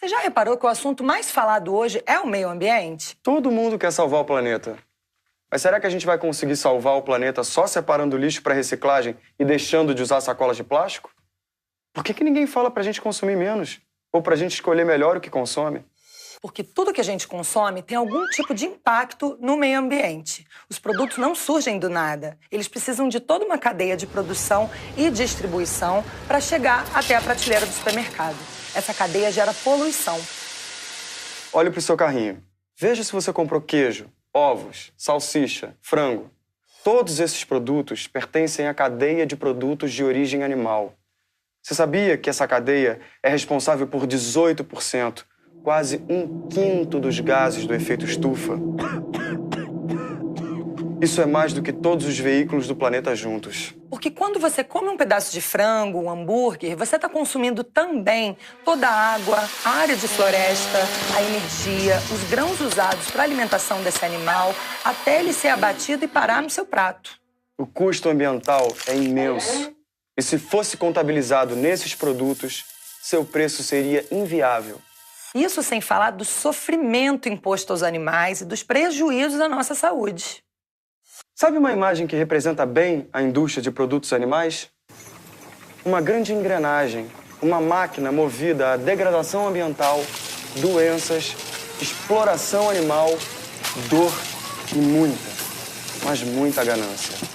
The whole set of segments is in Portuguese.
Você já reparou que o assunto mais falado hoje é o meio ambiente? Todo mundo quer salvar o planeta. Mas será que a gente vai conseguir salvar o planeta só separando o lixo para reciclagem e deixando de usar sacolas de plástico? Por que ninguém fala pra gente consumir menos? Ou pra gente escolher melhor o que consome? Porque tudo que a gente consome tem algum tipo de impacto no meio ambiente. Os produtos não surgem do nada. Eles precisam de toda uma cadeia de produção e distribuição para chegar até a prateleira do supermercado. Essa cadeia gera poluição. Olhe pro seu carrinho. Veja se você comprou queijo, ovos, salsicha, frango. Todos esses produtos pertencem à cadeia de produtos de origem animal. Você sabia que essa cadeia é responsável por 18%, quase 1/5 dos gases do efeito estufa? Isso é mais do que todos os veículos do planeta juntos. Porque quando você come um pedaço de frango, um hambúrguer, você está consumindo também toda a água, a área de floresta, a energia, os grãos usados para a alimentação desse animal, até ele ser abatido e parar no seu prato. O custo ambiental é imenso. E se fosse contabilizado nesses produtos, seu preço seria inviável. Isso sem falar do sofrimento imposto aos animais e dos prejuízos à nossa saúde. Sabe uma imagem que representa bem a indústria de produtos animais? Uma grande engrenagem, uma máquina movida à degradação ambiental, doenças, exploração animal, dor e muita, mas muita ganância.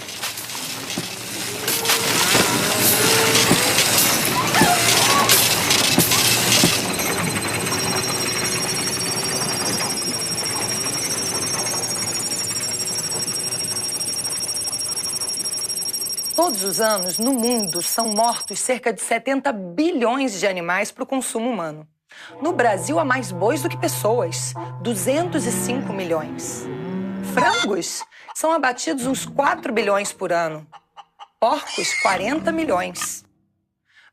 Todos os anos, no mundo, são mortos cerca de 70 bilhões de animais para o consumo humano. No Brasil, há mais bois do que pessoas, 205 milhões. Frangos são abatidos uns 4 bilhões por ano. Porcos, 40 milhões.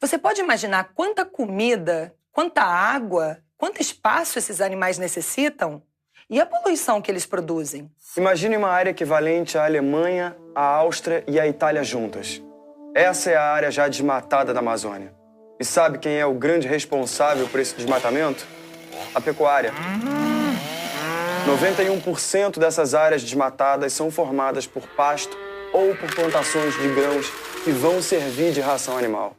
Você pode imaginar quanta comida, quanta água, quanto espaço esses animais necessitam? E a poluição que eles produzem? Imagine uma área equivalente à Alemanha, à Áustria e à Itália juntas. Essa é a área já desmatada da Amazônia. E sabe quem é o grande responsável por esse desmatamento? A pecuária. 91% dessas áreas desmatadas são formadas por pasto ou por plantações de grãos que vão servir de ração animal.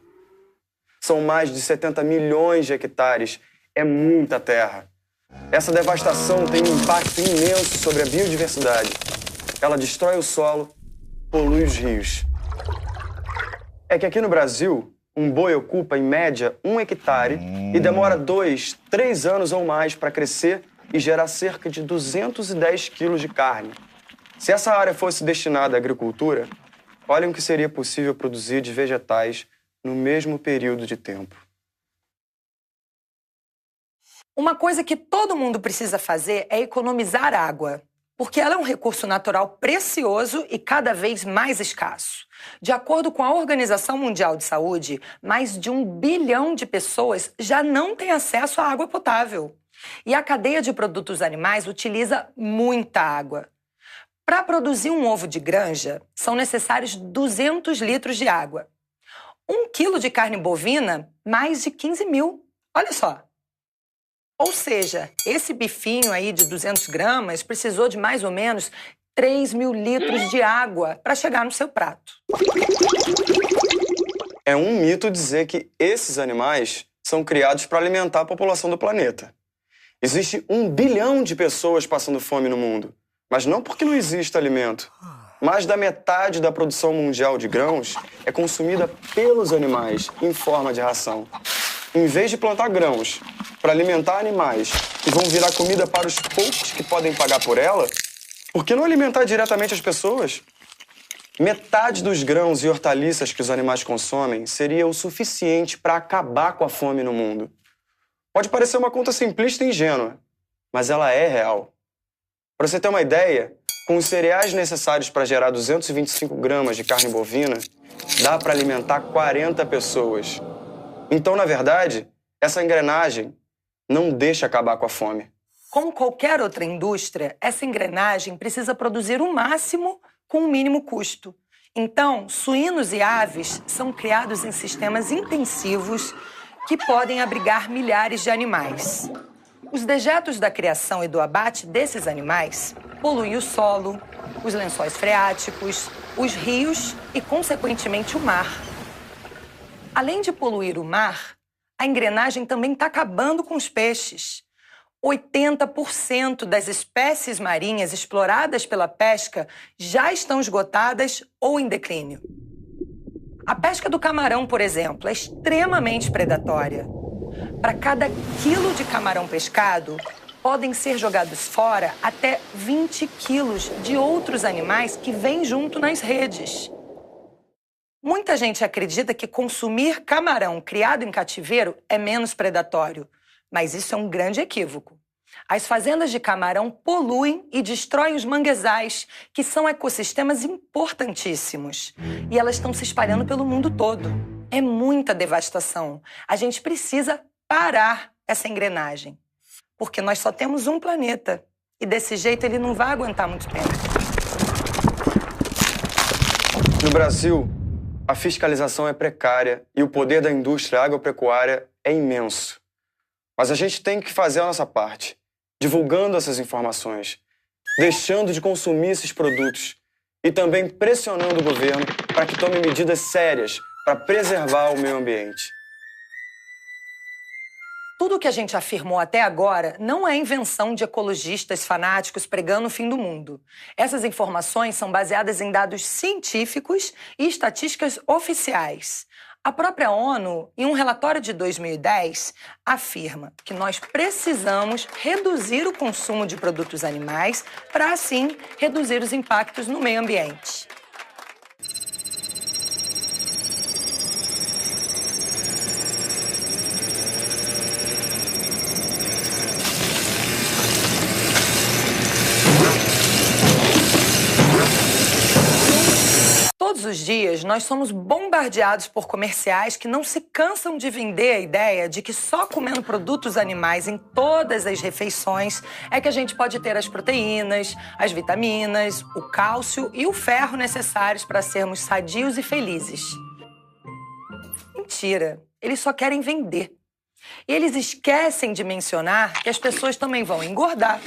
São mais de 70 milhões de hectares. É muita terra. Essa devastação tem um impacto imenso sobre a biodiversidade. Ela destrói o solo, polui os rios. É que aqui no Brasil, um boi ocupa, em média, 1 hectare e demora 2, 3 anos ou mais para crescer e gerar cerca de 210 quilos de carne. Se essa área fosse destinada à agricultura, olhem o que seria possível produzir de vegetais no mesmo período de tempo. Uma coisa que todo mundo precisa fazer é economizar água, porque ela é um recurso natural precioso e cada vez mais escasso. De acordo com a Organização Mundial de Saúde, mais de 1 bilhão de pessoas já não têm acesso à água potável. E a cadeia de produtos animais utiliza muita água. Para produzir um ovo de granja, são necessários 200 litros de água. 1 quilo de carne bovina, mais de 15 mil. Olha só. Ou seja, esse bifinho aí de 200 gramas precisou de mais ou menos 3 mil litros de água para chegar no seu prato. É um mito dizer que esses animais são criados para alimentar a população do planeta. Existe 1 bilhão de pessoas passando fome no mundo, mas não porque não existe alimento. Mais da metade da produção mundial de grãos é consumida pelos animais em forma de ração. Em vez de plantar grãos para alimentar animais que vão virar comida para os poucos que podem pagar por ela, por que não alimentar diretamente as pessoas? Metade dos grãos e hortaliças que os animais consomem seria o suficiente para acabar com a fome no mundo. Pode parecer uma conta simplista e ingênua, mas ela é real. Para você ter uma ideia, com os cereais necessários para gerar 225 gramas de carne bovina, dá para alimentar 40 pessoas. Então, na verdade, essa engrenagem não deixa acabar com a fome. Como qualquer outra indústria, essa engrenagem precisa produzir o máximo com o mínimo custo. Então, suínos e aves são criados em sistemas intensivos que podem abrigar milhares de animais. Os dejetos da criação e do abate desses animais poluem o solo, os lençóis freáticos, os rios e, consequentemente, o mar. Além de poluir o mar, a engrenagem também está acabando com os peixes. 80% das espécies marinhas exploradas pela pesca já estão esgotadas ou em declínio. A pesca do camarão, por exemplo, é extremamente predatória. Para cada quilo de camarão pescado, podem ser jogados fora até 20 quilos de outros animais que vêm junto nas redes. Muita gente acredita que consumir camarão criado em cativeiro é menos predatório, mas isso é um grande equívoco. As fazendas de camarão poluem e destroem os manguezais, que são ecossistemas importantíssimos. E elas estão se espalhando pelo mundo todo. É muita devastação. A gente precisa parar essa engrenagem. Porque nós só temos um planeta. E desse jeito ele não vai aguentar muito tempo. No Brasil, a fiscalização é precária e o poder da indústria agropecuária é imenso. Mas a gente tem que fazer a nossa parte, divulgando essas informações, deixando de consumir esses produtos e também pressionando o governo para que tome medidas sérias para preservar o meio ambiente. Tudo o que a gente afirmou até agora não é invenção de ecologistas fanáticos pregando o fim do mundo. Essas informações são baseadas em dados científicos e estatísticas oficiais. A própria ONU, em um relatório de 2010, afirma que nós precisamos reduzir o consumo de produtos animais para, assim, reduzir os impactos no meio ambiente. Todos os dias, nós somos bombardeados por comerciais que não se cansam de vender a ideia de que só comendo produtos animais em todas as refeições é que a gente pode ter as proteínas, as vitaminas, o cálcio e o ferro necessários para sermos sadios e felizes. Mentira! Eles só querem vender. E eles esquecem de mencionar que as pessoas também vão engordar,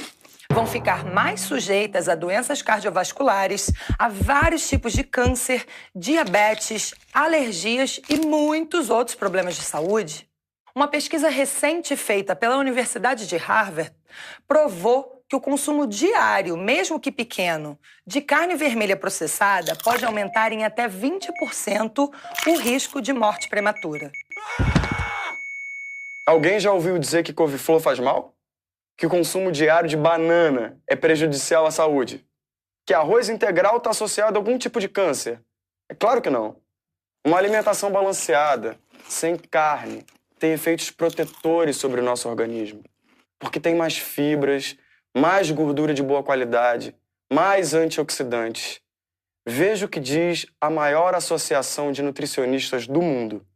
vão ficar mais sujeitas a doenças cardiovasculares, a vários tipos de câncer, diabetes, alergias e muitos outros problemas de saúde. Uma pesquisa recente feita pela Universidade de Harvard provou que o consumo diário, mesmo que pequeno, de carne vermelha processada pode aumentar em até 20% o risco de morte prematura. Alguém já ouviu dizer que couve-flor faz mal? Que o consumo diário de banana é prejudicial à saúde? Que arroz integral está associado a algum tipo de câncer? É claro que não. Uma alimentação balanceada, sem carne, tem efeitos protetores sobre o nosso organismo. Porque tem mais fibras, mais gordura de boa qualidade, mais antioxidantes. Veja o que diz a maior associação de nutricionistas do mundo.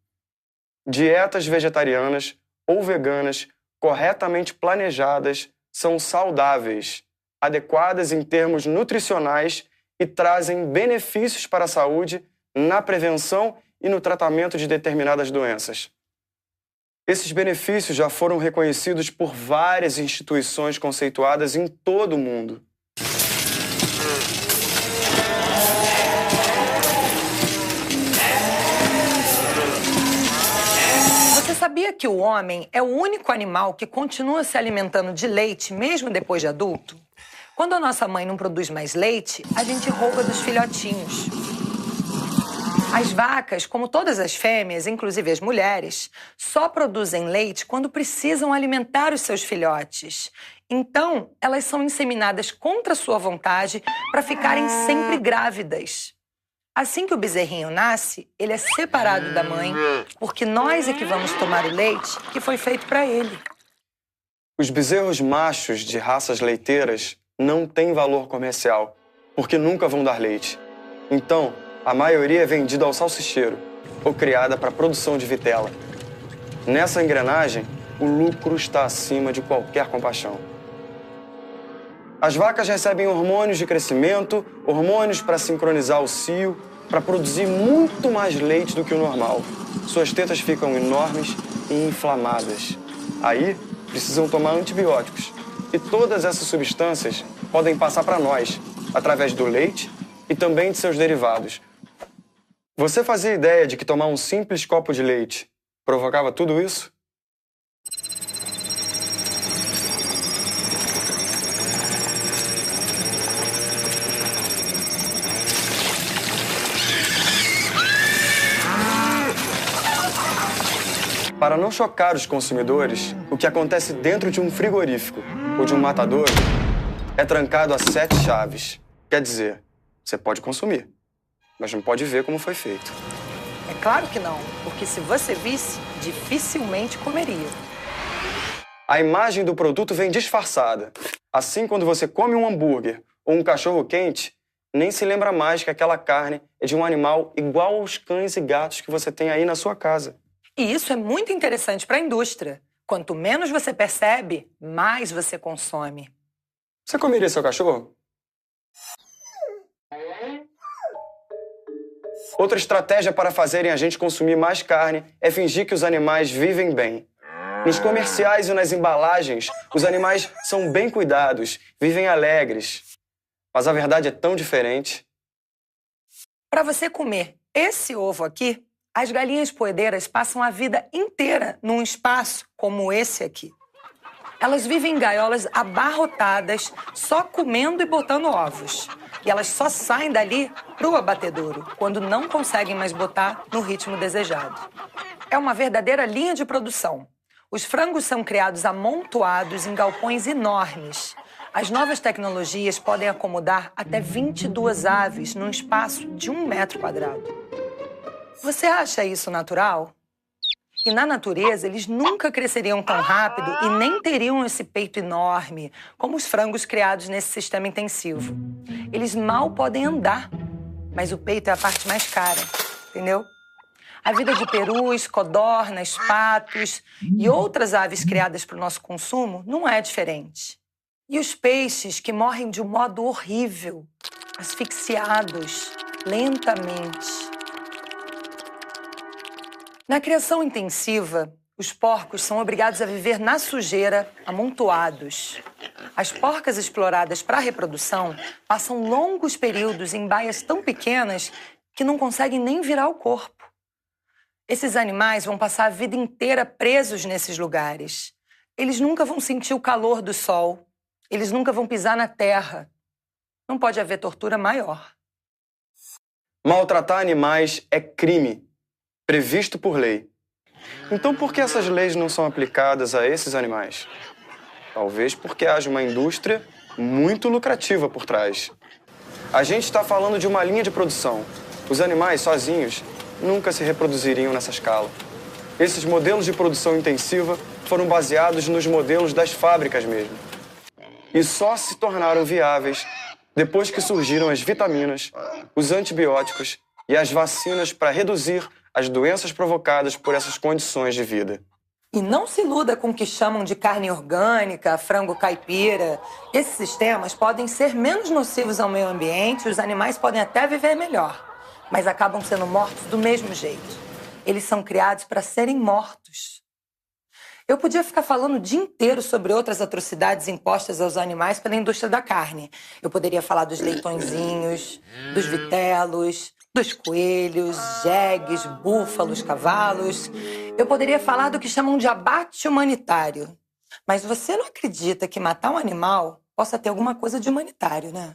Dietas vegetarianas ou veganas corretamente planejadas, são saudáveis, adequadas em termos nutricionais e trazem benefícios para a saúde na prevenção e no tratamento de determinadas doenças. Esses benefícios já foram reconhecidos por várias instituições conceituadas em todo o mundo. Você sabia que o homem é o único animal que continua se alimentando de leite mesmo depois de adulto? Quando a nossa mãe não produz mais leite, a gente rouba dos filhotinhos. As vacas, como todas as fêmeas, inclusive as mulheres, só produzem leite quando precisam alimentar os seus filhotes. Então, elas são inseminadas contra sua vontade para ficarem sempre grávidas. Assim que o bezerrinho nasce, ele é separado da mãe, porque nós é que vamos tomar o leite que foi feito para ele. Os bezerros machos de raças leiteiras não têm valor comercial, porque nunca vão dar leite. Então, a maioria é vendida ao salsicheiro, ou criada para produção de vitela. Nessa engrenagem, o lucro está acima de qualquer compaixão. As vacas recebem hormônios de crescimento, hormônios para sincronizar o cio, para produzir muito mais leite do que o normal. Suas tetas ficam enormes e inflamadas. Aí, precisam tomar antibióticos. E todas essas substâncias podem passar para nós, através do leite e também de seus derivados. Você fazia ideia de que tomar um simples copo de leite provocava tudo isso? Para não chocar os consumidores, o que acontece dentro de um frigorífico ou de um matadouro é trancado a 7 chaves. Quer dizer, você pode consumir, mas não pode ver como foi feito. É claro que não, porque se você visse, dificilmente comeria. A imagem do produto vem disfarçada. Assim, quando você come um hambúrguer ou um cachorro-quente, nem se lembra mais que aquela carne é de um animal igual aos cães e gatos que você tem aí na sua casa. E isso é muito interessante para a indústria. Quanto menos você percebe, mais você consome. Você comeria seu cachorro? Outra estratégia para fazerem a gente consumir mais carne é fingir que os animais vivem bem. Nos comerciais e nas embalagens, os animais são bem cuidados, vivem alegres. Mas a verdade é tão diferente. Para você comer esse ovo aqui, as galinhas poedeiras passam a vida inteira num espaço como esse aqui. Elas vivem em gaiolas abarrotadas, só comendo e botando ovos. E elas só saem dali pro abatedouro, quando não conseguem mais botar no ritmo desejado. É uma verdadeira linha de produção. Os frangos são criados amontoados em galpões enormes. As novas tecnologias podem acomodar até 22 aves num espaço de 1 metro quadrado. Você acha isso natural? E na natureza, eles nunca cresceriam tão rápido e nem teriam esse peito enorme, como os frangos criados nesse sistema intensivo. Eles mal podem andar, mas o peito é a parte mais cara, entendeu? A vida de perus, codornas, patos e outras aves criadas para o nosso consumo não é diferente. E os peixes que morrem de um modo horrível, asfixiados, lentamente. Na criação intensiva, os porcos são obrigados a viver na sujeira, amontoados. As porcas exploradas para a reprodução passam longos períodos em baias tão pequenas que não conseguem nem virar o corpo. Esses animais vão passar a vida inteira presos nesses lugares. Eles nunca vão sentir o calor do sol. Eles nunca vão pisar na terra. Não pode haver tortura maior. Maltratar animais é crime, previsto por lei. Então, por que essas leis não são aplicadas a esses animais? Talvez porque haja uma indústria muito lucrativa por trás. A gente está falando de uma linha de produção. Os animais, sozinhos, nunca se reproduziriam nessa escala. Esses modelos de produção intensiva foram baseados nos modelos das fábricas mesmo. E só se tornaram viáveis depois que surgiram as vitaminas, os antibióticos e as vacinas para reduzir as doenças provocadas por essas condições de vida. E não se iluda com o que chamam de carne orgânica, frango caipira. Esses sistemas podem ser menos nocivos ao meio ambiente, os animais podem até viver melhor, mas acabam sendo mortos do mesmo jeito. Eles são criados para serem mortos. Eu podia ficar falando o dia inteiro sobre outras atrocidades impostas aos animais pela indústria da carne. Eu poderia falar dos leitõezinhos, dos vitelos, dos coelhos, jegues, búfalos, cavalos. Eu poderia falar do que chamam de abate humanitário. Mas você não acredita que matar um animal possa ter alguma coisa de humanitário, né?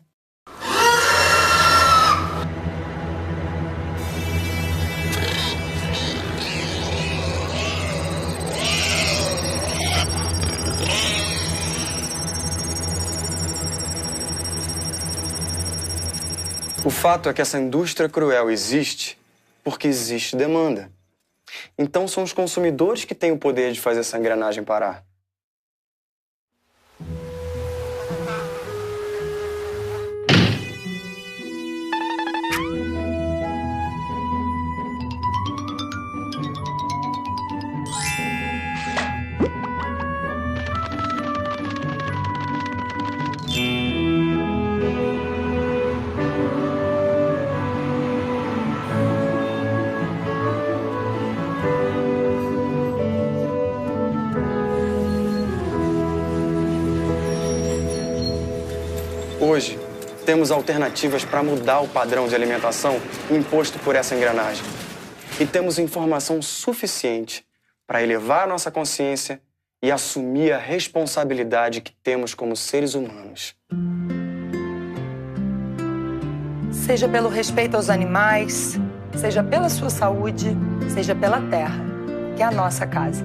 O fato é que essa indústria cruel existe porque existe demanda. Então são os consumidores que têm o poder de fazer essa engrenagem parar. Hoje, temos alternativas para mudar o padrão de alimentação imposto por essa engrenagem. E temos informação suficiente para elevar nossa consciência e assumir a responsabilidade que temos como seres humanos. Seja pelo respeito aos animais, seja pela sua saúde, seja pela terra, que é a nossa casa.